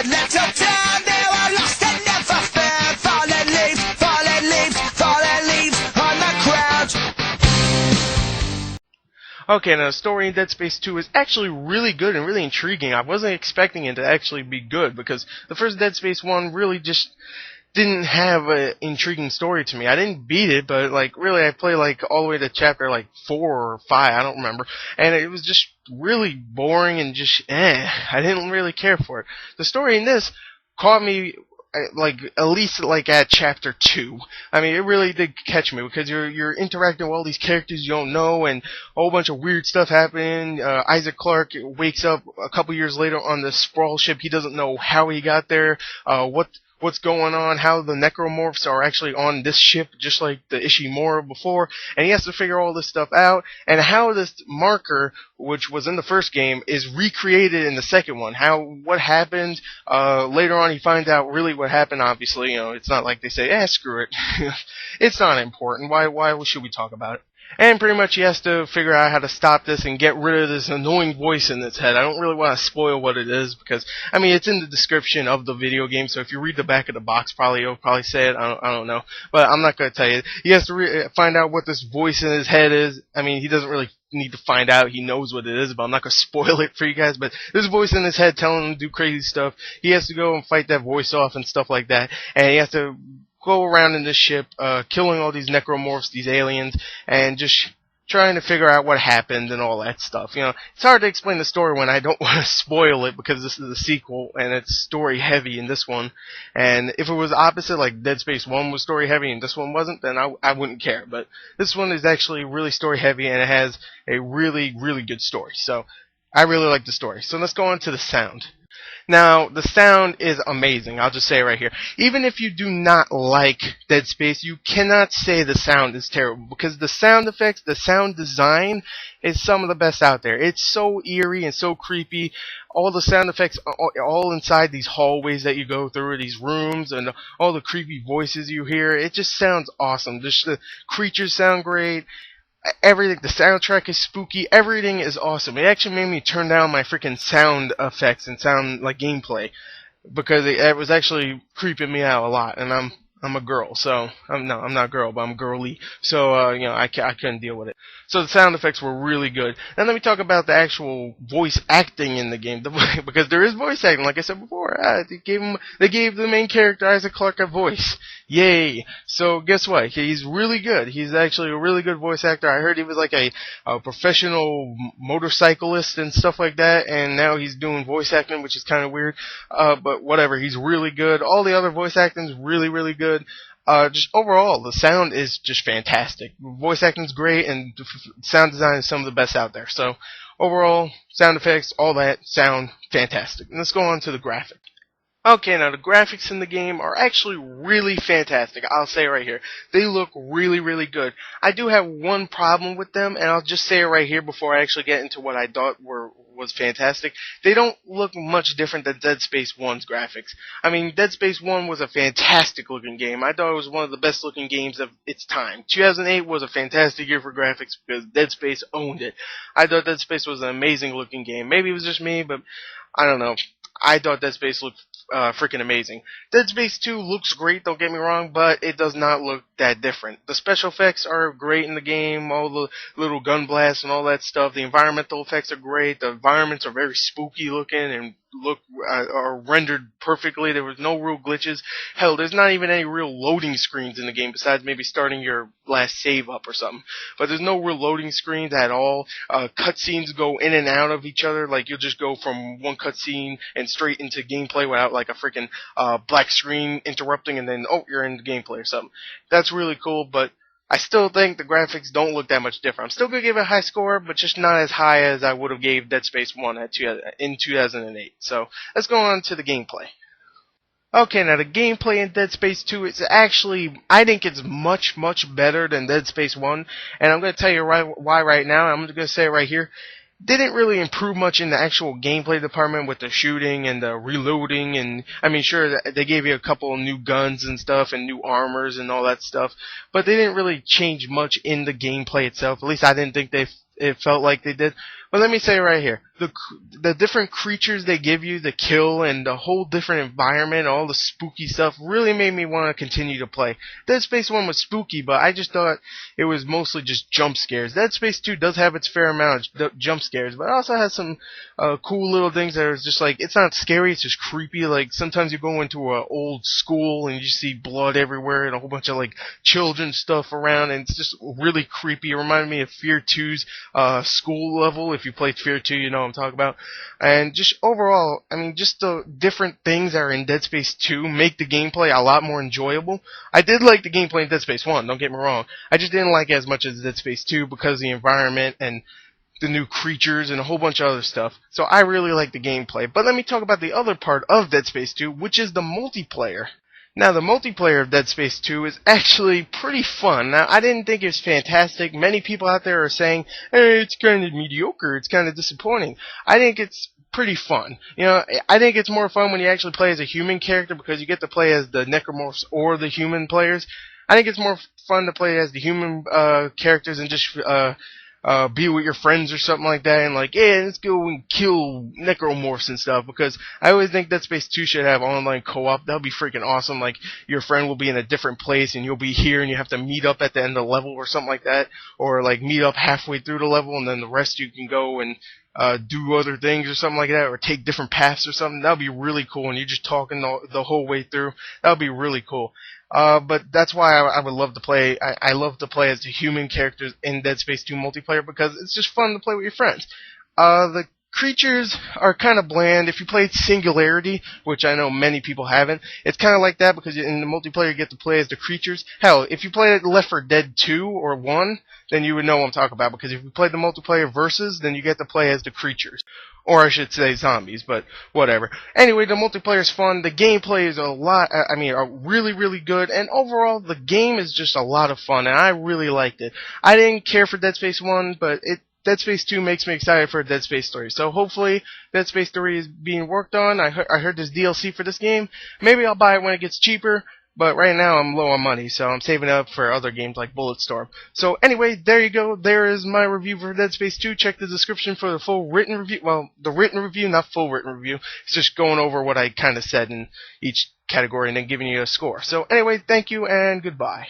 that little town, they were lost and never found. Fallen leaves, fallen leaves, fallen leaves on the ground. Okay, now the story in Dead Space 2 is actually really good and really intriguing. I wasn't expecting it to actually be good, because the first Dead Space 1 really just didn't have an intriguing story to me. I didn't beat it, but like really I played like all the way to chapter like 4 or 5, I don't remember, and it was just really boring and just I didn't really care for it. The story in this caught me like at least like at chapter 2. I mean, it really did catch me, because you're interacting with all these characters you don't know, and a whole bunch of weird stuff happening. Isaac Clarke wakes up a couple years later on the Sprawl ship. He doesn't know how he got there, what's going on, how the necromorphs are actually on this ship, just like the Ishimura before, and he has to figure all this stuff out, and how this marker, which was in the first game, is recreated in the second one. What happened, later on he finds out really what happened. Obviously, you know, it's not like they say, screw it. It's not important. Why should we talk about it? And pretty much he has to figure out how to stop this and get rid of this annoying voice in its head. I don't really want to spoil what it is, because, I mean, it's in the description of the video game, so if you read the back of the box, it'll probably say it. I don't know. But I'm not going to tell you. He has to find out what this voice in his head is. I mean, he doesn't really need to find out. He knows what it is, but I'm not going to spoil it for you guys. But this voice in his head telling him to do crazy stuff. He has to go and fight that voice off and stuff like that. And he has to go around in this ship, killing all these necromorphs, these aliens, and just trying to figure out what happened and all that stuff. You know, it's hard to explain the story when I don't want to spoil it, because this is a sequel and it's story heavy in this one. And if it was opposite, like Dead Space 1 was story heavy and this one wasn't, then I wouldn't care. But this one is actually really story heavy, and it has a really, really good story. So I really like the story. So let's go on to the sound. Now, the sound is amazing. I'll just say it right here. Even if you do not like Dead Space, you cannot say the sound is terrible, because the sound effects, the sound design is some of the best out there. It's so eerie and so creepy. All the sound effects all inside these hallways that you go through, these rooms, and all the creepy voices you hear. It just sounds awesome. The creatures sound great. Everything, the soundtrack is spooky, everything is awesome. It actually made me turn down my freaking sound effects and sound like gameplay, because it was actually creeping me out a lot, and I'm a girl, so I'm not a girl, but I'm girly, so you know, I couldn't deal with it. So the sound effects were really good. Now let me talk about the actual voice acting in the game, because there is voice acting, like I said before. They gave the main character Isaac Clarke a voice. Yay! So guess what? He's really good. He's actually a really good voice actor. I heard he was like a professional motorcyclist and stuff like that, and now he's doing voice acting, which is kind of weird. But whatever, he's really good. All the other voice acting is really, really good. Just overall, the sound is just fantastic. Voice acting is great, and sound design is some of the best out there. So overall, sound effects, all that, sound fantastic. And let's go on to the graphics. Okay, now the graphics in the game are actually really fantastic. I'll say it right here. They look really, really good. I do have one problem with them, and I'll just say it right here before I actually get into what I thought was fantastic. They don't look much different than Dead Space 1's graphics. I mean, Dead Space 1 was a fantastic looking game. I thought it was one of the best looking games of its time. 2008 was a fantastic year for graphics, because Dead Space owned it. I thought Dead Space was an amazing looking game. Maybe it was just me, but I don't know. I thought Dead Space looked freaking amazing. Dead Space 2 looks great, don't get me wrong, but it does not look that different. The special effects are great in the game, all the little gun blasts and all that stuff. The environmental effects are great. The environments are very spooky looking and are rendered perfectly. There was no real glitches. Hell, there's not even any real loading screens in the game, besides maybe starting your last save up or something. But there's no real loading screens at all. Cutscenes go in and out of each other. Like, you'll just go from one cutscene and straight into gameplay without like a freaking black screen interrupting, and then you're in the gameplay or something. That's really cool, but I still think the graphics don't look that much different. I'm still going to give it a high score, but just not as high as I would have gave Dead Space 1 in 2008. So let's go on to the gameplay. Okay, now the gameplay in Dead Space 2 is actually, I think it's much, much better than Dead Space 1. And I'm going to tell you why right now. I'm going to say it right here. Didn't really improve much in the actual gameplay department with the shooting and the reloading, and I mean, sure, they gave you a couple of new guns and stuff and new armors and all that stuff, but they didn't really change much in the gameplay itself. At least I didn't think it felt like they did. But let me say right here, the different creatures they give you, the kill, and the whole different environment, all the spooky stuff, really made me want to continue to play. Dead Space 1 was spooky, but I just thought it was mostly just jump scares. Dead Space 2 does have its fair amount of jump scares, but it also has some cool little things that are just like, it's not scary, it's just creepy. Like, sometimes you go into an old school and you see blood everywhere and a whole bunch of like children stuff around, and it's just really creepy. It reminded me of Fear 2's school level. If you played Fear 2, you know what I'm talking about. And just overall, I mean, just the different things that are in Dead Space 2 make the gameplay a lot more enjoyable. I did like the gameplay in Dead Space 1, don't get me wrong. I just didn't like it as much as Dead Space 2 because of the environment and the new creatures and a whole bunch of other stuff. So I really like the gameplay. But let me talk about the other part of Dead Space 2, which is the multiplayer. Now, the multiplayer of Dead Space 2 is actually pretty fun. Now, I didn't think it was fantastic. Many people out there are saying, hey, it's kind of mediocre, it's kind of disappointing. I think it's pretty fun. You know, I think it's more fun when you actually play as a human character because you get to play as the necromorphs or the human players. I think it's more fun to play as the human characters and just be with your friends or something like that, and like, yeah, let's go and kill necromorphs and stuff, because I always think Dead Space 2 should have online co-op. That would be freaking awesome. Like, your friend will be in a different place and you'll be here and you have to meet up at the end of the level or something like that, or like meet up halfway through the level and then the rest you can go and do other things or something like that, or take different paths or something. That would be really cool, and you're just talking the whole way through. That would be really cool. But that's why I would love to play. I love to play as the human characters in Dead Space 2 multiplayer because it's just fun to play with your friends. The creatures are kind of bland. If you played Singularity, which I know many people haven't, it's kind of like that because in the multiplayer you get to play as the creatures. Hell, if you played Left 4 Dead 2 or 1, then you would know what I'm talking about, because if you played the multiplayer versus, then you get to play as the creatures. Or I should say zombies, but whatever. Anyway, the multiplayer is fun. The gameplay is really, really good. And overall, the game is just a lot of fun, and I really liked it. I didn't care for Dead Space 1, but Dead Space 2 makes me excited for Dead Space 3. So hopefully Dead Space 3 is being worked on. I heard there's DLC for this game. Maybe I'll buy it when it gets cheaper. But right now I'm low on money, so I'm saving up for other games like Bulletstorm. So anyway, there you go. There is my review for Dead Space 2. Check the description for the full written review. Well, the written review, not full written review. It's just going over what I kind of said in each category and then giving you a score. So anyway, thank you and goodbye.